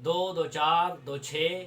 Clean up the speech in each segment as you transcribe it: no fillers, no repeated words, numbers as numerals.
2, 2, 4, 2, 6,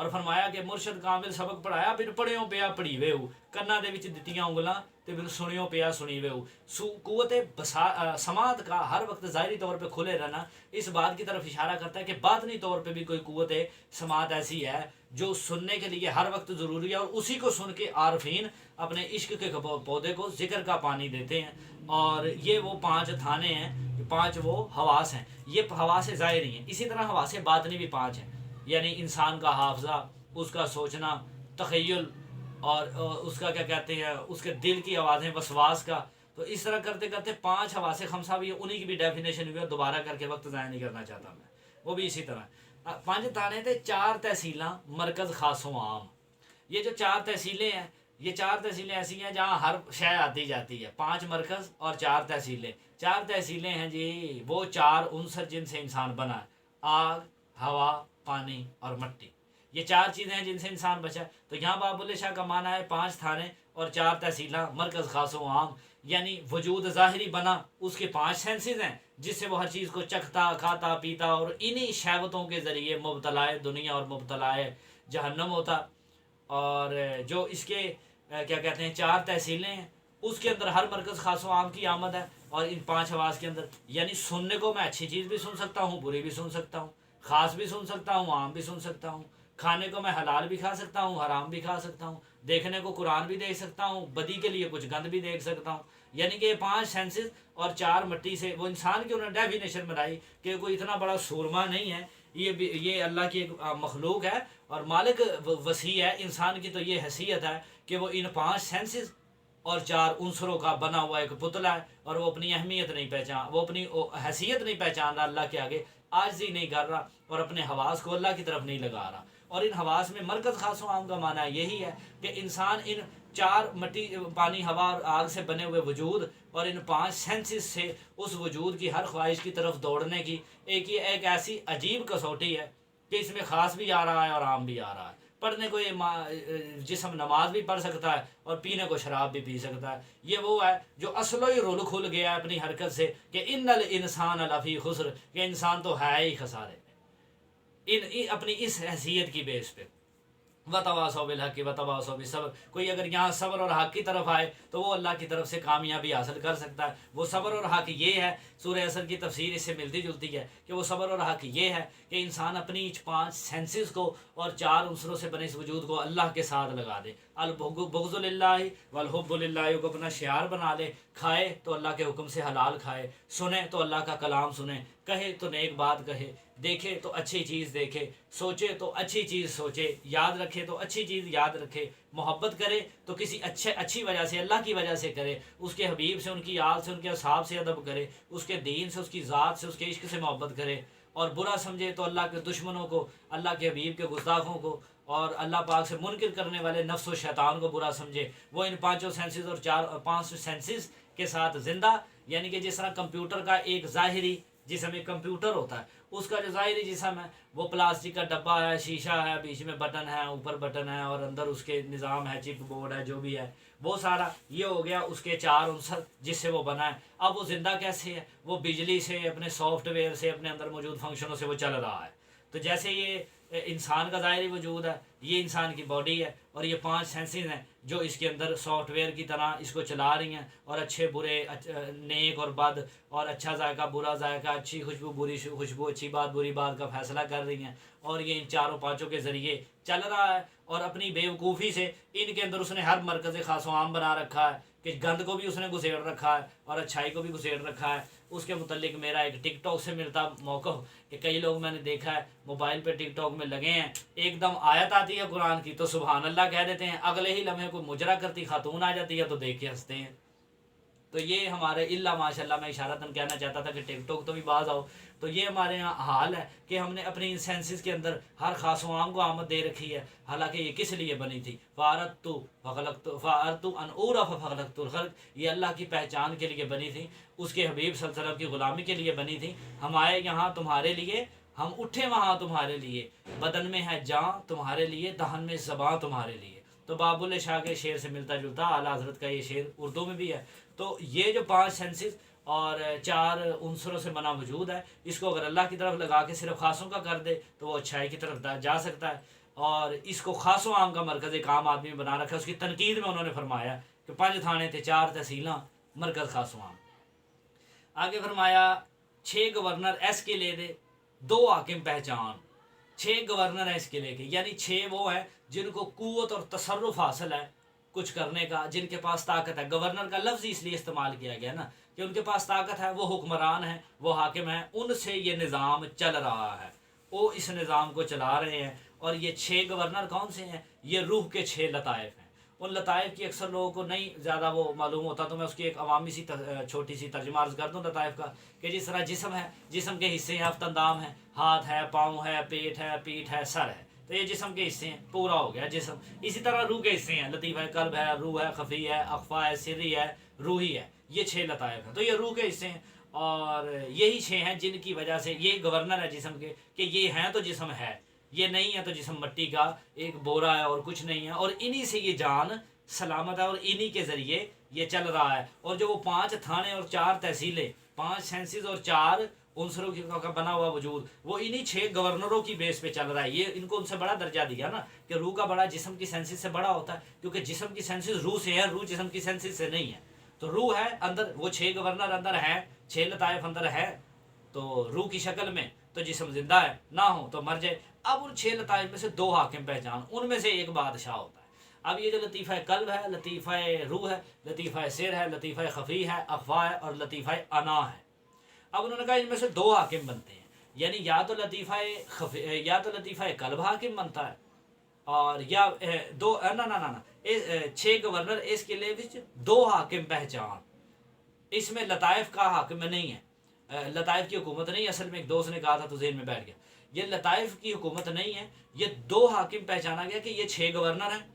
اور فرمایا کہ مرشد کامل سبق پڑھایا پھر پڑھیوں پیا پڑھی ہوئے ہو کناں دے وچ دتیاں انگلاں تے پھر سنیوں پیا سنی ہوئے ہو قوت سماعت کا ہر وقت ظاہری طور پہ کھلے رہنا اس بات کی طرف اشارہ کرتا ہے کہ باطنی طور پہ بھی کوئی قوت سماعت ایسی ہے جو سننے کے لیے ہر وقت ضروری ہے، اور اسی کو سن کے عارفین اپنے عشق کے پودے کو ذکر کا پانی دیتے ہیں۔ اور یہ وہ 5 تھانے ہیں، 5 وہ حواس ہیں، یہ حواس ظاہری ہیں۔ اسی طرح حواس باطنی بھی 5 ہیں، یعنی انسان کا حافظہ، اس کا سوچنا، تخیل، اور اس کا کیا کہتے ہیں اس کے دل کی آوازیں، وسواس کا۔ تو اس طرح کرتے کرتے 5 حواس خمسہ بھی انہی کی بھی ڈیفینیشن ہوئی ہے، دوبارہ کر کے وقت ضائع نہیں کرنا چاہتا میں، وہ بھی اسی طرح 5 تھانے تھے، 4 تحصیلاں، مرکز خاص و عام۔ یہ جو 4 تحصیلیں ہیں، یہ 4 تحصیلیں ایسی ہیں جہاں ہر شے آتی جاتی ہے، 5 مرکز اور 4 تحصیلیں۔ 4 تحصیلیں ہیں جی وہ 4 عنصر جن سے انسان بنا ہے، آگ، ہوا، پانی اور مٹی۔ یہ 4 چیزیں ہیں جن سے انسان بچا ہے۔ تو یہاں باب اللہ شاہ کا معنی ہے 5 تھانے اور 4 تحصیلاں، مرکز خاص و عام، یعنی وجود ظاہری بنا، اس کے 5 سینسز ہیں جس سے وہ ہر چیز کو چکھتا، کھاتا، پیتا، اور انہی شہوتوں کے ذریعے مبتلا دنیا اور مبتلا جہنم ہوتا۔ اور جو اس کے کیا کہتے ہیں 4 تحصیلیں ہیں، اس کے اندر ہر مرکز خاص و عام کی آمد ہے، اور ان 5 حواس کے اندر یعنی سننے کو میں اچھی چیز بھی سن سکتا ہوں، بری بھی سن سکتا ہوں، خاص بھی سن سکتا ہوں، عام بھی سن سکتا ہوں، کھانے کو میں حلال بھی کھا سکتا ہوں، حرام بھی کھا سکتا ہوں، دیکھنے کو قرآن بھی دیکھ سکتا ہوں، بدی کے لیے کچھ گند بھی دیکھ سکتا ہوں۔ یعنی کہ یہ 5 سینسز اور 4 مٹی سے وہ انسان کی انہوں نے ڈیفینیشن بنائی کہ کوئی اتنا بڑا سورما نہیں ہے، یہ اللہ کی ایک مخلوق ہے اور مالک وسیع ہے۔ انسان کی تو یہ حیثیت ہے کہ وہ ان 5 سینسز اور 4 عنصروں کا بنا ہوا ایک پتلا ہے، اور وہ اپنی اہمیت نہیں پہچان، وہ اپنی حیثیت نہیں پہچان رہا اللہ کے آگے، عاجزی نہیں کر رہا، اور اپنے حواس کو اللہ کی طرف نہیں لگا رہا۔ اور ان حواس میں مرکز خاص و عام کا معنی یہی ہے کہ انسان ان 4 مٹی، پانی، ہوا اور آگ سے بنے ہوئے وجود اور ان 5 سینسز سے اس وجود کی ہر خواہش کی طرف دوڑنے کی ایک ایسی عجیب کسوٹی ہے کہ اس میں خاص بھی آ رہا ہے اور عام بھی آ رہا ہے۔ پڑھنے کو یہ جسم نماز بھی پڑھ سکتا ہے اور پینے کو شراب بھی پی سکتا ہے۔ یہ وہ ہے جو اصل ہی رول کھل گیا ہے اپنی حرکت سے کہ ان الانسان لفی خسر، کہ انسان تو ہے ہی خسارے میں، اپنی اس حیثیت کی بیس پہ۔ وتواصوا بالحق وتواصوا بالصبر، کوئی اگر یہاں صبر اور حق کی طرف آئے تو وہ اللہ کی طرف سے کامیابی حاصل کر سکتا ہے۔ وہ صبر اور حق یہ ہے، سورہ عصر کی تفسیر اس سے ملتی جلتی ہے کہ وہ صبر اور حق یہ ہے کہ انسان اپنی 5 سینسز کو اور 4 عنصروں سے بنے اس وجود کو اللہ کے ساتھ لگا دے۔ البغض للہ والحب للہ کو اپنا شعار بنا لے، کھائے تو اللہ کے حکم سے حلال کھائے، سنے تو اللہ کا کلام سنے، کہے تو نیک بات کہے، دیکھے تو اچھی چیز دیکھے، سوچے تو اچھی چیز سوچے، یاد رکھے تو اچھی چیز یاد رکھے، محبت کرے تو کسی اچھی وجہ سے، اللہ کی وجہ سے کرے، اس کے حبیب سے، ان کی یاد سے، ان کے اصحاب سے ادب کرے، اس کے دین سے، اس کی ذات سے، اس کے عشق سے محبت کرے، اور برا سمجھے تو اللہ کے دشمنوں کو، اللہ کے حبیب کے گستاخوں کو، اور اللہ پاک سے منکر کرنے والے نفس و شیطان کو برا سمجھے۔ وہ ان 5 سینسز اور 5 سینسز کے ساتھ زندہ، یعنی کہ جس طرح کمپیوٹر کا ایک ظاہری جسم ایک کمپیوٹر ہوتا ہے، اس کا جو ظاہری جسم ہے وہ پلاسٹک کا ڈبہ ہے، شیشہ ہے، بیچ میں بٹن ہے، اوپر بٹن ہے، اور اندر اس کے نظام ہے، چپ بورڈ ہے، جو بھی ہے وہ سارا یہ ہو گیا اس کے 4 عنصر جس سے وہ بنا ہے۔ اب وہ زندہ کیسے ہے؟ وہ بجلی سے، اپنے سافٹ ویئر سے، اپنے اندر موجود فنکشنوں سے وہ چل رہا ہے۔ تو جیسے یہ انسان کا ظاہری وجود ہے، یہ انسان کی باڈی ہے، اور یہ 5 سینسز ہیں جو اس کے اندر سافٹ ویئر کی طرح اس کو چلا رہی ہیں، اور اچھے برے، نیک اور بد، اور اچھا ذائقہ، برا ذائقہ، اچھی خوشبو، بری خوشبو، اچھی بات، بری بات کا فیصلہ کر رہی ہیں، اور یہ ان 4 5 کے ذریعے چل رہا ہے۔ اور اپنی بیوقوفی سے ان کے اندر اس نے ہر مرکز خاص و عام بنا رکھا ہے کہ گند کو بھی اس نے گھسیڑ رکھا ہے اور اچھائی کو بھی گھسیڑ رکھا ہے۔ اس کے متعلق میرا ایک ٹک ٹاک سے ملتا موقف کہ کئی لوگ میں نے دیکھا ہے موبائل پہ ٹک ٹاک میں لگے ہیں، ایک دم آیت آتی ہے قرآن کی تو سبحان اللہ کہہ دیتے ہیں، اگلے ہی لمحے کوئی مجرا کرتی خاتون آ جاتی ہے تو دیکھ کے ہنستے ہیں۔ تو یہ ہمارے اللہ ماشاء اللہ، میں اشارتاً کہنا چاہتا تھا کہ ٹک ٹاک تو بھی باز آؤ، تو یہ ہمارے یہاں حال ہے کہ ہم نے اپنی ان سینسز کے اندر ہر خاص و عام کو آمد دے رکھی ہے، حالانکہ یہ کس لیے بنی تھی؟ فَأَرَدْتُ أَنْ أُعْرَفَ فَخَلَقْتُ الْخَلْقَ، یہ اللہ کی پہچان کے لیے بنی تھی، اس کے حبیب صلی اللہ علیہ وسلم کی غلامی کے لیے بنی تھی۔ ہم آئے یہاں تمہارے لیے، ہم اٹھے وہاں تمہارے لیے، بدن میں ہے جاں تمہارے لیے، دہن میں زباں تمہارے لیے۔ تو باب اللہ شاہ کے شعر سے ملتا جلتا اعلیٰ حضرت کا یہ شعر اردو میں بھی ہے۔ تو یہ جو 5 سینسز اور 4 عنصروں سے بنا وجود ہے، اس کو اگر اللہ کی طرف لگا کے صرف خاصوں کا کر دے تو وہ اچھائی کی طرف جا سکتا ہے، اور اس کو خاص و عام کا مرکز ایک عام آدمی بنا رکھا ہے. اس کی تنقید میں انہوں نے فرمایا کہ 5 تھانے تھے، 4 تحصیلاں، مرکز خاص و عام. آگے فرمایا 6 گورنر ایس قلعے دے، 2 حاکم پہچان. 6 گورنر ہیں اس قلعے کے، یعنی 6 وہ ہیں جن کو قوت اور تصرف حاصل ہے کچھ کرنے کا، جن کے پاس طاقت ہے. گورنر کا لفظ اس لیے استعمال کیا گیا نا کہ ان کے پاس طاقت ہے، وہ حکمران ہیں، وہ حاکم ہیں، ان سے یہ نظام چل رہا ہے، وہ اس نظام کو چلا رہے ہیں. اور یہ 6 گورنر کون سے ہیں؟ یہ روح کے 6 لطائف ہیں. ان لطائف کی اکثر لوگوں کو نہیں زیادہ وہ معلوم ہوتا، تو میں اس کی ایک عوامی سی چھوٹی سی ترجمہ عرض کر دوں لطائف کا، کہ جس طرح جسم ہے، جسم کے حصے ہیں، ہفت اندام ہے، ہاتھ ہے، پاؤں ہے، پیٹ ہے، پیٹھ ہے، سر ہے، تو یہ جسم کے حصے ہیں، پورا ہو گیا جسم. اسی طرح روح کے حصے ہیں، لطیفہ قلب ہے، روح ہے، خفی ہے، اخفا ہے، سری ہے، روحی ہے. یہ 6 لطائف ہیں، تو یہ روح کے حصے ہیں. اور یہی 6 ہیں جن کی وجہ سے یہ گورنر ہے جسم کے، کہ یہ ہیں تو جسم ہے، یہ نہیں ہے تو جسم مٹی کا ایک بورا ہے اور کچھ نہیں ہے. اور انہی سے یہ جان سلامت ہے، اور انہی کے ذریعے یہ چل رہا ہے. اور جو وہ 5 تھانے اور 4 تحصیلیں، 5 سینسز اور 4 عنصروں کا بنا ہوا وجود، وہ انہی 6 گورنروں کی بیس پہ چل رہا ہے. یہ ان کو ان سے بڑا درجہ دیا نا کہ روح کا بڑا جسم کی سینسز سے بڑا ہوتا ہے، کیونکہ جسم کی سینسز روح سے ہے، روح جسم کی سینسز سے نہیں ہے. تو روح ہے اندر، وہ 6 گورنر اندر ہے، 6 لطائف اندر ہے تو روح کی شکل میں، تو جسم زندہ ہے، نہ ہو تو مر جائے. اب ان 6 لطائف میں سے 2 حاکم پہچان، ان میں سے ایک بادشاہ ہوتا ہے. اب یہ جو لطیفہ قلب ہے، لطیفہ روح ہے، لطیفہ سر ہے، لطیفہ خفی ہے، اخفا ہے، اور لطیفہ انا ہے. اب انہوں نے کہا ان میں سے 2 حاکم بنتے ہیں، یعنی یا تو لطیفہ قلب حاکم بنتا ہے، اور یا دو نہ 6 گورنر اس قلعے وچ 2 حاکم پہچان. اس میں لطائف کا حاکم نہیں ہے، لطائف کی حکومت نہیں. اصل میں ایک دوست نے کہا تھا تو ذہن میں بیٹھ گیا، یہ لطائف کی حکومت نہیں ہے، یہ 2 حاکم پہچانا گیا کہ یہ 6 گورنر ہیں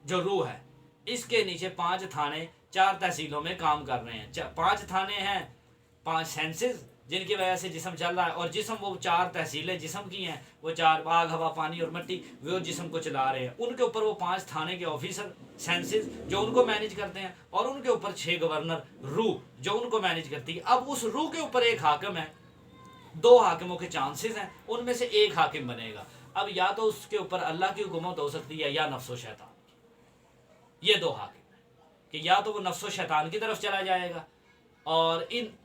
جو روح ہے، اس کے نیچے 5 تھانے 4 تحصیلوں میں کام کر رہے ہیں. 5 تھانے ہیں، 5 سینسز جن کی وجہ سے جسم چل رہا ہے، اور جسم وہ 4 تحصیلیں جسم کی ہیں، وہ 4 آگ، ہوا، پانی اور مٹی، وہ جسم کو چلا رہے ہیں. ان کے اوپر وہ 5 تھانے کے آفیسر سینسز جو ان کو مینیج کرتے ہیں، اور ان کے اوپر 6 گورنر روح جو ان کو مینیج کرتی ہے. اب اس روح کے اوپر ایک حاکم ہے، 2 حاکموں کے چانسز ہیں، ان میں سے ایک حاکم بنے گا. اب یا تو اس کے اوپر اللہ کی حکومت ہو سکتی ہے یا نفس و شیطان. یہ 2 حاکم ہیں کہ یا تو وہ نفس و شیطان کی طرف چلا جائے گا، اور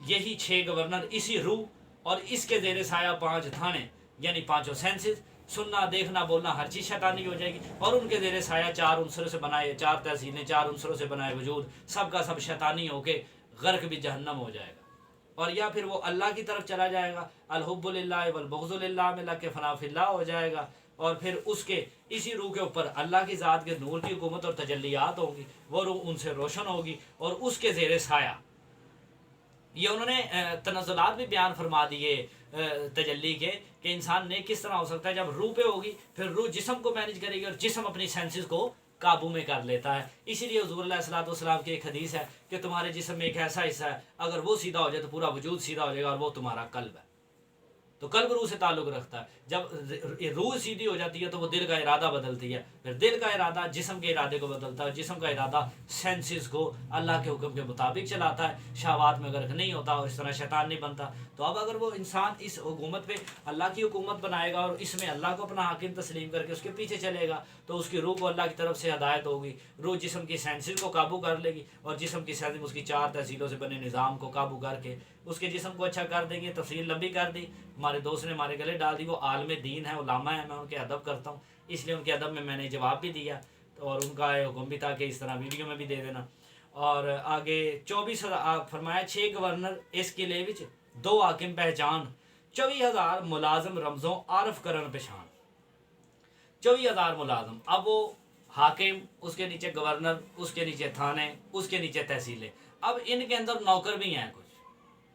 یہی 6 گورنر اسی روح اور اس کے زیر سایہ 5 تھانے یعنی 5 سینسز، سننا، دیکھنا، بولنا، ہر چیز شیطانی ہو جائے گی. اور ان کے زیر سایہ 4 عنصروں سے بنائے، 4 تحصیلیں، 4 عنصروں سے بنائے وجود، سب کا سب شیطانی ہو کے غرق بھی جہنم ہو جائے گا. اور یا پھر وہ اللہ کی طرف چلا جائے گا، الحب للہ والبغض للہ میں لگ کے فنا فی اللہ ہو جائے گا. اور پھر اس کے اسی روح کے اوپر اللہ کی ذات کے نور کی حکومت اور تجلیات ہوگی، وہ روح ان سے روشن ہوگی، اور اس کے زیر سایہ یہ انہوں نے تنزلات بھی بیان فرما دیے تجلی کے، کہ انسان نیک کس طرح ہو سکتا ہے جب روح پہ ہوگی، پھر روح جسم کو مینیج کرے گی اور جسم اپنی سینسز کو قابو میں کر لیتا ہے. اسی لیے حضور علیہ الصلوۃ والسلام کی ایک حدیث ہے کہ تمہارے جسم میں ایک ایسا حصہ ہے، اگر وہ سیدھا ہو جائے تو پورا وجود سیدھا ہو جائے گا، اور وہ تمہارا قلب ہے. تو قلب روح سے تعلق رکھتا ہے. جب روح سیدھی ہو جاتی ہے تو وہ دل کا ارادہ بدلتی ہے، پھر دل کا ارادہ جسم کے ارادے کو بدلتا ہے، جسم کا ارادہ سینسز کو اللہ کے حکم کے مطابق چلاتا ہے، شہوات میں غرق نہیں ہوتا، اور اس طرح شیطان نہیں بنتا. تو اب اگر وہ انسان اس حکومت پہ اللہ کی حکومت بنائے گا اور اس میں اللہ کو اپنا حاکم تسلیم کر کے اس کے پیچھے چلے گا، تو اس کی روح کو اللہ کی طرف سے ہدایت ہوگی. روح جسم کی سینسز کو قابو کر لے گی، اور جسم کی سینسز اس کی 4 تحصیلوں سے بنے نظام کو قابو کر کے اس کے جسم کو اچھا کر دیں گے. تفصیل لمبی کر دی، ہمارے دوست نے ہمارے گلے ڈال دی. وہ عالم دین ہے، علامہ ہیں، میں ان کے ادب کرتا ہوں، اس لیے ان کے ادب میں میں نے جواب بھی دیا، اور ان کا حکم بھی تھا کہ اس طرح ویڈیو میں بھی دے دینا. اور آگے 24 فرمایا 6 گورنر اس قلعے وچ 2 حاکم پہچان، 24,000 ملازم رمزوں عارف کرن پہچان. 24,000 ملازم، اب وہ حاکم، اس کے نیچے گورنر، اس کے نیچے تھانے، اس کے نیچے تحصیلیں. اب ان کے اندر نوکر بھی ہیں کچھ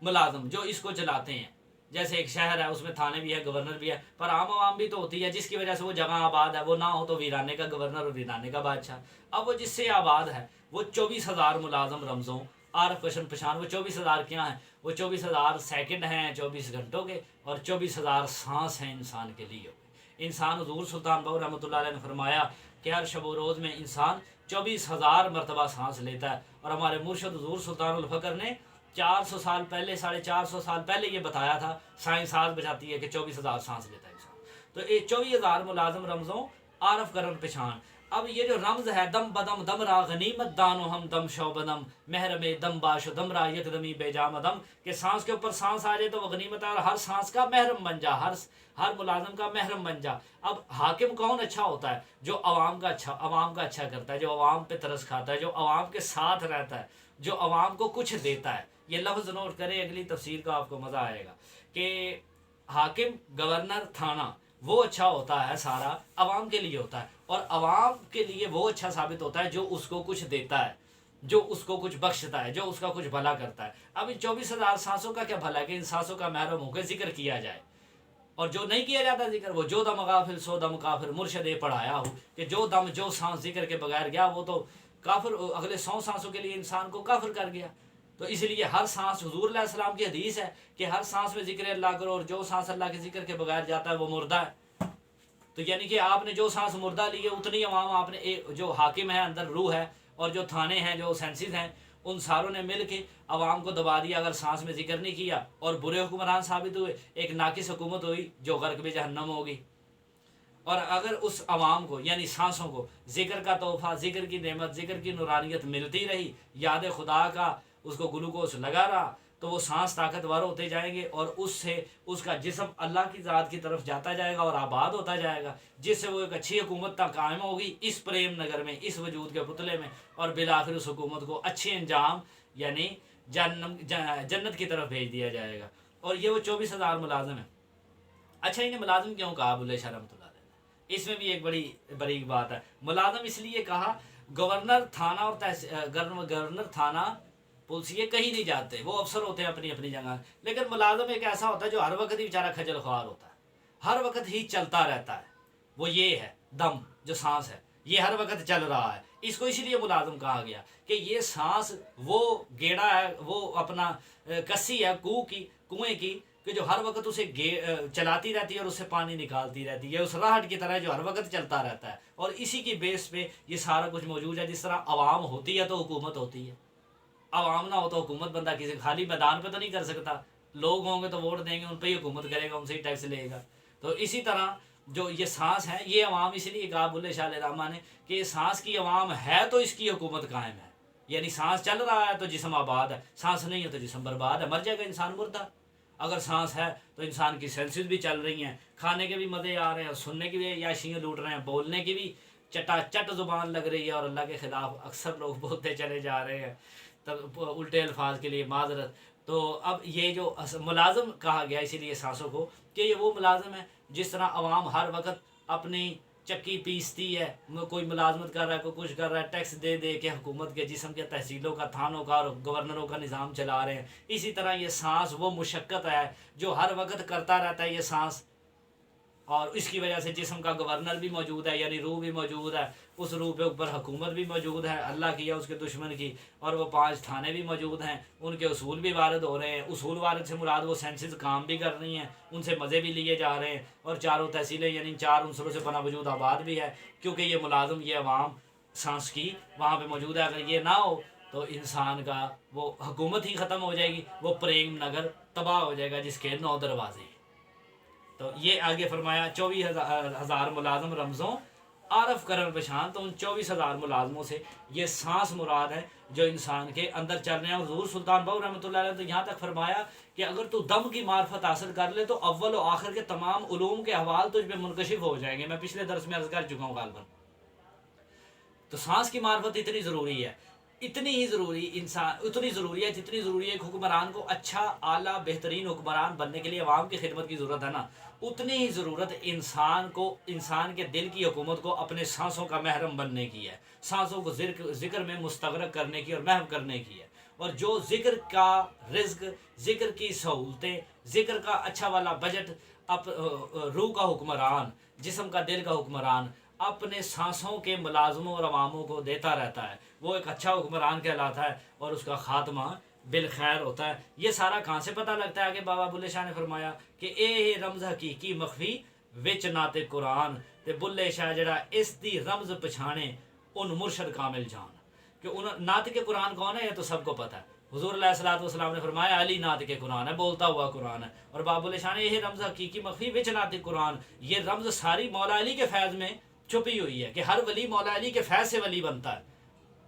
ملازم جو اس کو چلاتے ہیں. جیسے ایک شہر ہے، اس میں تھانے بھی ہے، گورنر بھی ہے، پر عام عوام بھی تو ہوتی ہے جس کی وجہ سے وہ جگہ آباد ہے. وہ نہ ہو تو ویرانے کا گورنر اور ویرانے کا بادشاہ. اب وہ جس سے آباد ہے وہ 24,000 ملازم رمزوں عارف کشن پشان. وہ 24,000 کیا ہیں؟ وہ 24,000 سیکنڈ ہیں 24 گھنٹوں کے، اور 24,000 سانس ہیں انسان کے لیے. انسان، حضور سلطان بہو رحمۃ اللہ علیہ نے فرمایا کہ ہر شب و روز میں انسان 24,000 مرتبہ سانس لیتا ہے. اور ہمارے مرشد حضور سلطان الفقر نے 400 سال پہلے، 450 سال پہلے یہ بتایا تھا. سائنس آج بتاتی ہے کہ 24,000 سانس لیتا ہے انسان. تو یہ 24,000 ملازم رمزوں عارف کرن پچھان. اب یہ جو رمز ہے دم بدم دم را غنیمت دانو ہم دم شو بدم محرم دم باش دم را یک دمی بے جام دم, کہ سانس کے اوپر سانس آ جائے تو وہ غنیمت ہے, اور ہر سانس کا محرم بن جا, ہر ملازم کا محرم بن جا. اب حاکم کون اچھا ہوتا ہے؟ جو عوام کا اچھا کرتا ہے, جو عوام پہ ترس کھاتا ہے, جو عوام کے ساتھ رہتا ہے, جو عوام کو کچھ دیتا ہے. یہ لفظ نوٹ کریں, اگلی تفسیر کا آپ کو مزہ آئے گا کہ حاکم, گورنر, تھانہ وہ اچھا ہوتا ہے سارا عوام کے لیے ہوتا ہے, اور عوام کے لیے وہ اچھا ثابت ہوتا ہے جو اس کو کچھ دیتا ہے, جو اس کو کچھ بخشتا ہے, جو اس کا کچھ بھلا کرتا ہے. اب ان 24,000 سانسوں کا کیا بھلا ہے کہ ان سانسوں کا محرم ہو کے ذکر کیا جائے, اور جو نہیں کیا جاتا ذکر, وہ جو دم غافل سو دم کافر مرشد پڑھایا ہو, کہ جو دم جو سانس ذکر کے بغیر گیا وہ تو کافر, اگلے 100 سانسوں کے لیے انسان کو کافر کر گیا. تو اس لیے ہر سانس, حضور علیہ السلام کی حدیث ہے کہ ہر سانس میں ذکر اللہ کرو, اور جو سانس اللہ کے ذکر کے بغیر جاتا ہے وہ مردہ ہے. تو یعنی کہ آپ نے جو سانس مردہ لی ہے, اتنی عوام آپ نے, جو حاکم ہے اندر روح ہے, اور جو تھانے ہیں, جو سینسز ہیں, ان ساروں نے مل کے عوام کو دبا دیا. اگر سانس میں ذکر نہیں کیا اور برے حکمران ثابت ہوئے, ایک ناقص حکومت ہوئی جو غرق میں جہنم ہوگی. اور اگر اس عوام کو یعنی سانسوں کو ذکر کا تحفہ, ذکر کی نعمت, ذکر کی نورانیت ملتی رہی, یاد خدا کا اس کو گلوکوز لگا رہا, تو وہ سانس طاقتور ہوتے جائیں گے, اور اس سے اس کا جسم اللہ کی ذات کی طرف جاتا جائے گا اور آباد ہوتا جائے گا, جس سے وہ ایک اچھی حکومت تک قائم ہوگی اس پریم نگر میں, اس وجود کے پتلے میں, اور بالآخر اس حکومت کو اچھے انجام یعنی جنت کی طرف بھیج دیا جائے گا. اور یہ وہ 24,000 ملازم ہیں. اچھا, انہیں ملازم کیوں کہا ابو شاہ رحمۃ اللہ علیہ؟ اس میں بھی ایک بڑی بریک بات ہے. ملازم اس لیے کہا, گورنر تھانہ اور گورنر تھانہ پولیس یہ کہیں نہیں جاتے, وہ افسر ہوتے ہیں اپنی اپنی جگہ, لیکن ملازم ایک ایسا ہوتا ہے جو ہر وقت ہی بیچارہ خجل خوار ہوتا ہے, ہر وقت ہی چلتا رہتا ہے. وہ یہ ہے دم, جو سانس ہے یہ ہر وقت چل رہا ہے, اس کو اسی لیے ملازم کہا گیا کہ یہ سانس وہ گیڑا ہے, وہ اپنا کسی ہے کنویں کی, کہ جو ہر وقت اسے چلاتی رہتی ہے اور اس سے پانی نکالتی رہتی ہے, اس راہٹ کی طرح جو ہر وقت چلتا رہتا ہے. اور اسی کی بیس پہ یہ سارا کچھ موجود ہے. جس طرح عوام ہوتی ہے تو حکومت ہوتی ہے, عوام نہ ہو تو حکومت بندہ کسی خالی میدان پہ تو نہیں کر سکتا. لوگ ہوں گے تو ووٹ دیں گے, ان پہ ہی حکومت کرے گا, ان سے ہی ٹیکس لے گا. تو اسی طرح جو یہ سانس ہے, یہ عوام اس لیے کہا بلے شاہ رحمٰ نے کہ یہ سانس کی عوام ہے تو اس کی حکومت قائم ہے. یعنی سانس چل رہا ہے تو جسم آباد ہے, سانس نہیں ہے تو جسم برباد ہے, مر جائے گا انسان مردہ. اگر سانس ہے تو انسان کی سینسز بھی چل رہی ہیں, کھانے کے بھی مزے آ رہے ہیں, سننے کی بھی یاشیاں لوٹ رہے ہیں, بولنے کی بھی چٹا چٹ زبان لگ رہی ہے, اور اللہ کے خلاف اکثر لوگ بولتے چلے جا رہے ہیں تب الٹے الفاظ کے لیے معذرت. تو اب یہ جو ملازم کہا گیا اسی لیے سانسوں کو, کہ یہ وہ ملازم ہے جس طرح عوام ہر وقت اپنی چکی پیستی ہے, کوئی ملازمت کر رہا ہے, کوئی کچھ کر رہا ہے, ٹیکس دے دے کے حکومت کے جسم کے تحصیلوں کا, تھانوں کا اور گورنروں کا نظام چلا رہے ہیں. اسی طرح یہ سانس وہ مشقت ہے جو ہر وقت کرتا رہتا ہے یہ سانس, اور اس کی وجہ سے جسم کا گورنر بھی موجود ہے, یعنی روح بھی موجود ہے, اس روح پہ اوپر حکومت بھی موجود ہے اللہ کی یا اس کے دشمن کی, اور وہ 5 تھانے بھی موجود ہیں, ان کے اصول بھی وارد ہو رہے ہیں. اصول وارد سے مراد وہ سینسز کام بھی کر رہی ہیں, ان سے مزے بھی لیے جا رہے ہیں, اور چاروں تحصیلیں یعنی 4 عنصروں سے بنا وجود آباد بھی ہے, کیونکہ یہ ملازم, یہ عوام سانس کی وہاں پہ موجود ہے. اگر یہ نہ ہو تو انسان کا وہ حکومت ہی ختم ہو جائے گی, وہ پریم نگر تباہ ہو جائے گا جس کے 9 دروازے ہیں. تو یہ آگے فرمایا 24,000 ملازم رمزوں عارف کرن پشان. تو ان 24,000 ملازموں سے یہ سانس مراد ہے جو انسان کے اندر چل رہے ہیں. حضور سلطان بہو رحمۃ اللہ علیہ تو یہاں تک فرمایا کہ اگر تو دم کی معرفت حاصل کر لے تو اول و آخر کے تمام علوم کے احوال تجھ پہ منکشف ہو جائیں گے. میں پچھلے درس میں عرض کر چکا ہوں غالباً. تو سانس کی معرفت اتنی ضروری ہے, اتنی ہی ضروری اتنی ضروری ہے جتنی ضروری ہے ایک حکمران کو اچھا اعلیٰ بہترین حکمران بننے کے لیے عوام کی خدمت کی ضرورت ہے نا, اتنی ہی ضرورت انسان کو, انسان کے دل کی حکومت کو اپنے سانسوں کا محرم بننے کی ہے, سانسوں کو ذکر میں مستغرق کرنے کی اور محو کرنے کی ہے. اور جو ذکر کا رزق, ذکر کی سہولتیں, ذکر کا اچھا والا بجٹ, روح کا حکمران, جسم کا دل کا حکمران اپنے سانسوں کے ملازموں اور عواموں کو دیتا رہتا ہے, وہ ایک اچھا حکمران کہلاتا ہے, اور اس کا خاتمہ بالخیر ہوتا ہے. یہ سارا کہاں سے پتہ لگتا ہے کہ بابا بلے شاہ نے فرمایا کہ اے رمز حقیقی مخفی وچ نات قرآن, تے بلے شاہ جڑا اس دی رمز پچھانے ان مرشد کامل جان. کہ نعت کے قرآن کون ہے یہ تو سب کو پتہ ہے. حضور علیہ الصلوۃ والسلام نے فرمایا علی نعت کے قرآن ہے, بولتا ہوا قرآن ہے. اور بابا بلے شاہ نے یہ رمز حقیقی مخفی وچ نعت قرآن, یہ رمز ساری مولا علی کے فیض میں چھپی ہوئی ہے کہ ہر ولی مولا علی کے فیض سے ولی بنتا ہے،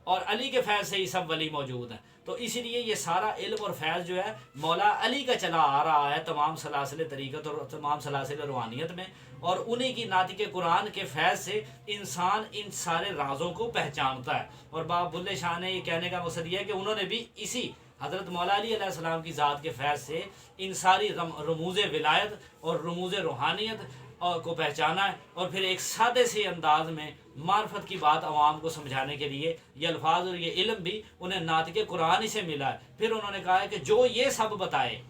اور علی کے فیض سے ہی سب ولی موجود ہیں۔ تو اسی لیے یہ سارا علم اور فیض جو ہے مولا علی کا چلا آ رہا ہے تمام سلاسل طریقت اور تمام سلاسل روحانیت میں، اور انہی کی ناطق قرآن کے فیض سے انسان ان سارے رازوں کو پہچانتا ہے۔ اور بابا بلے شاہ نے یہ کہنے کا مقصد یہ ہے کہ انہوں نے بھی اسی حضرت مولا علی علیہ السلام کی ذات کے فیض سے ان ساری رموز ولایت اور رموز روحانیت کو پہچانا ہے، اور پھر ایک سادے سے انداز میں معرفت کی بات عوام کو سمجھانے کے لیے یہ الفاظ اور یہ علم بھی انہیں ناطق قرآن ہی سے ملا ہے۔ پھر انہوں نے کہا ہے کہ جو یہ سب بتائے،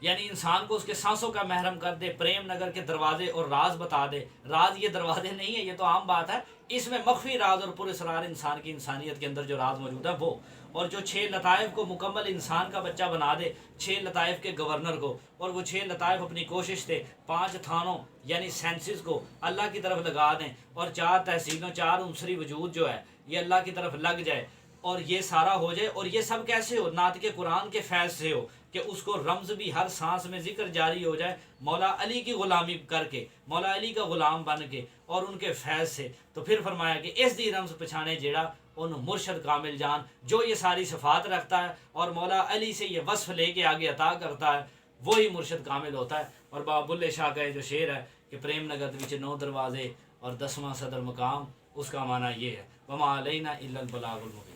یعنی انسان کو اس کے سانسوں کا محرم کر دے، پریم نگر کے دروازے اور راز بتا دے۔ راز یہ دروازے نہیں ہے، یہ تو عام بات ہے، اس میں مخفی راز اور پر اسرار انسان کی انسانیت کے اندر جو راز موجود ہے وہ، اور جو 6 لطائف کو مکمل انسان کا بچہ بنا دے، 6 لطائف کے گورنر کو، اور وہ 6 لطائف اپنی کوشش سے 5 تھانوں یعنی سینسز کو اللہ کی طرف لگا دیں، اور 4 تحسینوں 4 عنصری وجود جو ہے یہ اللہ کی طرف لگ جائے، اور یہ سارا ہو جائے۔ اور یہ سب کیسے ہو؟ ناطق قرآن کے فیض سے ہو، کہ اس کو رمز بھی ہر سانس میں ذکر جاری ہو جائے مولا علی کی غلامی کر کے، مولا علی کا غلام بن کے، اور ان کے فیض سے۔ تو پھر فرمایا کہ اس دی رمز پچھانے جیڑا ان مرشد کامل جان جو یہ ساری صفات رکھتا ہے اور مولا علی سے یہ وصف لے کے آگے عطا کرتا ہے، وہی مرشد کامل ہوتا ہے۔ اور بابا بلے شاہ کا جو شعر ہے کہ پریم نگر وچ 9 دروازے اور 10واں صدر مقام، اس کا معنی یہ ہے وما علینا الا البلاغ المبین۔